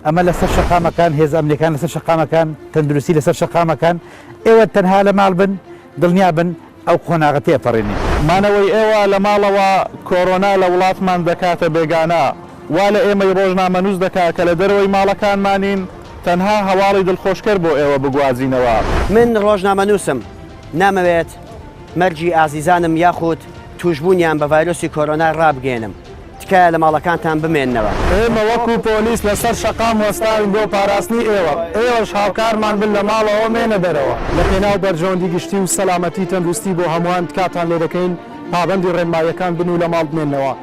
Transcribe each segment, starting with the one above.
ئەمە لەسەر شەقامەکان هێز ئەمریکان لەسەر شەقامەکان تەندروستی لەسەر شەقامەکان ئێوە تەنها لە ماڵ بن دڵنیا بن ئەو قۆناغە تێپەڕێنی مانەوەی ئێوە لە ماڵەوە کۆڕۆنا لە وڵاتمان دەکاتە بێگانە وا لە ئێمەی ڕۆژنامە نووس دەکات کە لە دەرەوەی ماڵەکانمانین تەنها هەواڵی دڵخۆشکەر بۆ ئێوە بگوازینەوە. من ڕۆژنامە نووسم نامەوێت مەرجی ئازیزانم یاخود توشبوونیان بە ڤایرۆسی کۆرۆنا ڕابگەێنم تکایە لە ماڵەکانتان بمێننەوە. ئێمە وەکو پۆلیس لەسەر شەقام وەستاوین بۆ پاراستنی ئێوەش هاوکارمان بن لە ماڵەوە مێنە دەرەوە. لە پێناو بەرژەوەندی گشتی و سەلامەتی تەندروستی بۆ هەمووان کاتان لێ دەکەین پابەندی ڕێنماییەکان بن و لە ماڵ بمێننەوە.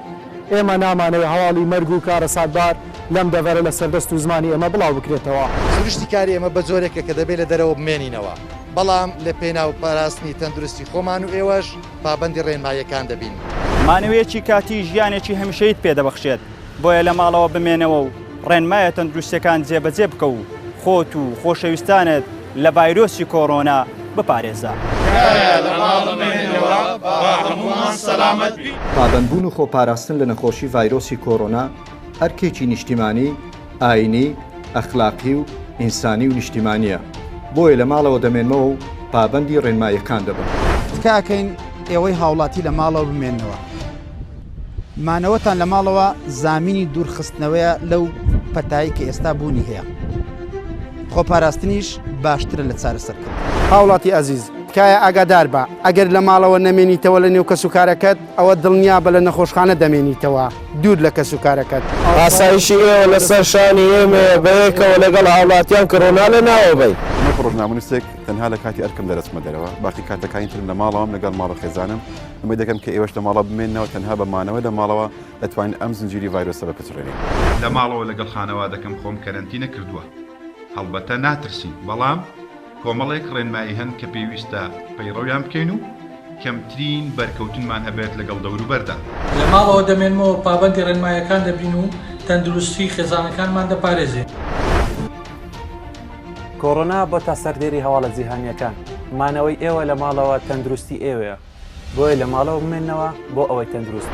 ئێمە نامانەوە هەواڵی مەرگ و کارە سادبار لەم دەڤەرە لە سەردەست و زمانی ئێمە بڵاو بکرێتەوە. سروشتی کاری ئێمە بە جۆرێکە کە دەبێت لە دەرەوە بمێنینەوە، بەڵام لە پێناو پاراستنی تەندروستی خۆمان و ئێوەش پابەندی ڕێنماییەکان دەبین. مانەوەیەکی کاتی ژیانێکی هەمیشەیت پێدەبەخشێت بۆیە لە ماڵەوە بمێنەوە و ڕێنمایە تەندروستیەکان جێبەجێ بکە و خۆت و خۆشەویستانت لە ڤایرۆسی کۆڕۆنا بپارێزە. پابەندبوون و خۆپاراستن لە نەخۆشی ڤایرۆسی کۆڕۆنا هەرکێکی نیشتیمانی، ئاینی، ئەخلاقی و ئینسانی و نیشتیمانیە. بۆیە لە ماڵەوە دەمێنمەوە و پابەندی ڕێنماییەکان دەبن. تکاکەین ئێوەی هاوڵاتی لە ماڵەوە بمێننەوە. مانەوەتان لە ماڵەوە زامینی دوورخستنەوەیە لەو پەتایی کە ئێستا بوونی هەیە. خۆپاراستنیش باشترە لە چارەسەرکردن. هاوڵاتی ئەزیز تکایە ئاگادار بە ئەگەر لە ماڵەوە نەمێنیتەوە لە نێو کەسوکارەکەت ئەوە دڵنیا بە لە نەخۆشخانە دەمێنیتەوە دوور لە کەسوکارەکەت. ئاسایشی ئێوە لەسەر شانی ئێمە بەیەکەوە لەگەڵ هاوڵاتیان کۆڕۆنا لە ناوە بێ. ڕۆژنامە نووسێک تەنها لە کاتی ئەرکم دەرەچمە دەرەوە باقی کاتەکانیترم لە ماڵەوەم لەگەڵ ماڵە خێزانم ئەمە دەکەم کە ئێوەش لە ماڵە بمێنەوە تەنها بەمانەوە لە ماڵەوە دەتوانین ئەم زنجیری ڤایرۆسە بپچڕێنین. لە ماڵەوە لەگەڵ خانەوادەکەم خۆم کەرەنتینە کردووە. هەڵبەتە ناترسین، بەڵام کۆمەڵێک ڕێنمایی هەن کە پێویستە پەیڕەویان بکەین و کەمترین بەرکەوتنمان هەبێت لەگەڵ دەوروبەردا. لە ماڵەوە دەمێنمەوە پابەندی ڕێنماییەکان دەبین و تەندروستی خێزانەکانمان دەپارێزێ. کۆڕۆنا بۆ تا سەردێری هەواڵە جیهانیەکان مانەوەی ئێوە لە ماڵەوە تەندروستی ئێوەیە بۆیە لە ماڵەوە بمێننەوە بۆ ئەوەی تەندروست